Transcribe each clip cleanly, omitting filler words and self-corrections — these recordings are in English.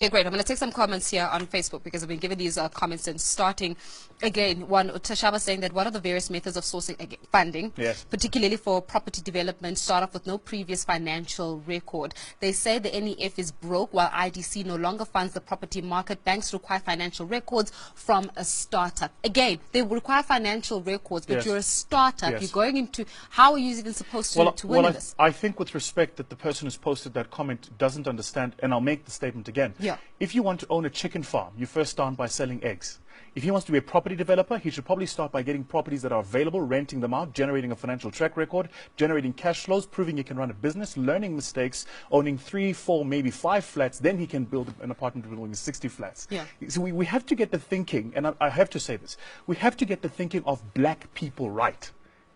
Okay, great. I'm going to take some comments here on Facebook because I've been given these comments and starting again. One, Tashaba saying that what are the various methods of sourcing funding, yes, particularly for property development, start off with no previous financial record. They say the NEF is broke while IDC no longer funds the property market. Banks require financial records from a startup. Again, they require financial records, but yes, you're a startup. yes. You're going into, how are you even supposed to win this? I think with respect that the person who's posted that comment doesn't understand, and I'll make the statement again. Yeah. If you want to own a chicken farm, you first start by selling eggs. If he wants to be a property developer, he should probably start by getting properties that are available, renting them out, generating a financial track record, generating cash flows, proving he can run a business, learning mistakes, owning 3, 4, maybe 5 flats. Then he can build an apartment building 60 flats. Yeah. So we have to get the thinking, and I have to say this, we have to get the thinking of black people right.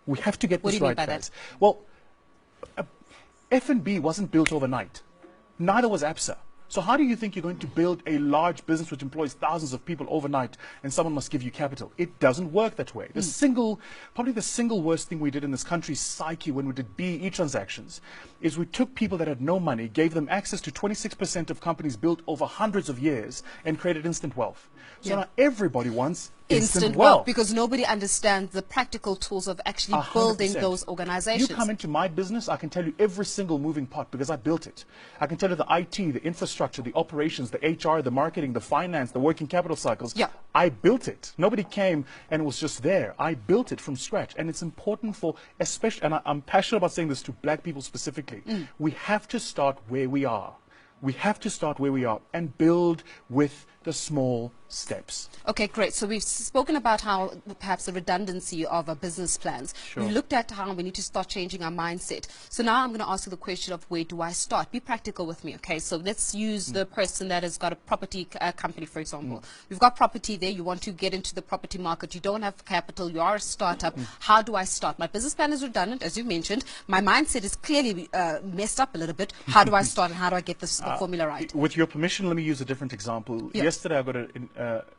We have to get this right. What do you mean by that? Well, F&B wasn't built overnight. Neither was ABSA. So how do you think you're going to build a large business which employs thousands of people overnight and someone must give you capital? It doesn't work that way. Probably the single worst thing we did in this country's psyche when we did BEE transactions is we took people that had no money, gave them access to 26% of companies built over hundreds of years and created instant wealth. So now everybody wants instant wealth because nobody understands the practical tools of actually 100%. Building those organizations. You come into my business, I can tell you every single moving part because I built it. I can tell you the IT, the infrastructure, the operations, the HR, the marketing, the finance, the working capital cycles. Yeah. I built it. Nobody came and was just there. I built it from scratch. And it's important for, especially, and I'm passionate about saying this to black people specifically, we have to start where we are. We have to start where we are and build with the small steps. Okay, great. So we've spoken about how perhaps the redundancy of our business plans. Sure. We looked at how we need to start changing our mindset. So now I'm going to ask you the question of where do I start? Be practical with me, okay? So let's use the person that has got a property company, for example. We've got property there. You want to get into the property market. You don't have capital. You are a startup. How do I start? My business plan is redundant, as you mentioned. My mindset is clearly messed up a little bit. How do I start and how do I get this formula right? With your permission, let me use a different example. Yeah. Yesterday,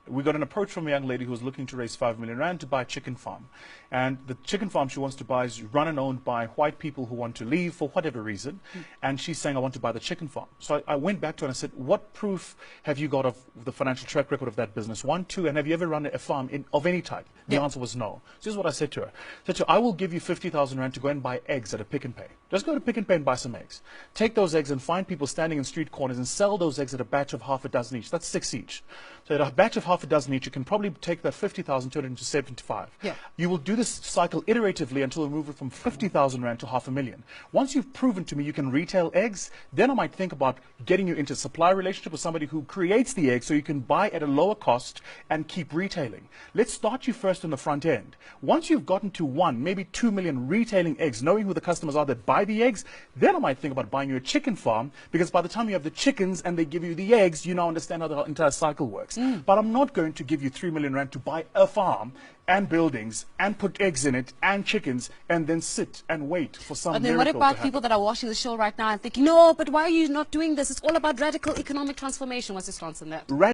we got an approach from a young lady who was looking to raise 5 million rand to buy a chicken farm. And the chicken farm she wants to buy is run and owned by white people who want to leave for whatever reason. And she's saying, I want to buy the chicken farm. So I went back to her and I said, what proof have you got of the financial track record of that business? 1, 2, and have you ever run a farm of any type? The answer was no. So this is what I said to her. I said to her, I will give you 50,000 rand to go and buy eggs at a Pick n Pay. Just go to Pick n Pay and buy some eggs. Take those eggs and find people standing in street corners and sell those eggs at a batch of half a dozen each. That's 6 each. So at a batch of half a dozen each, you can probably take that 50,000 turn it into 75. Yeah. You will do this cycle iteratively until you move it from 50,000 rand to 500,000. Once you've proven to me you can retail eggs, then I might think about getting you into a supply relationship with somebody who creates the eggs so you can buy at a lower cost and keep retailing. Let's start you first on the front end. Once you've gotten to 1, maybe 2 million retailing eggs, knowing who the customers are that buy the eggs, then I might think about buying you a chicken farm, because by the time you have the chickens and they give you the eggs, you now understand how the entire cycle works. But I'm not going to give you 3 million rand to buy a farm and buildings and put eggs in it and chickens and then sit and wait for some miracle to happen. And then what about people that are watching the show right now and thinking, no, but why are you not doing this? It's all about radical economic transformation. What's your stance on that?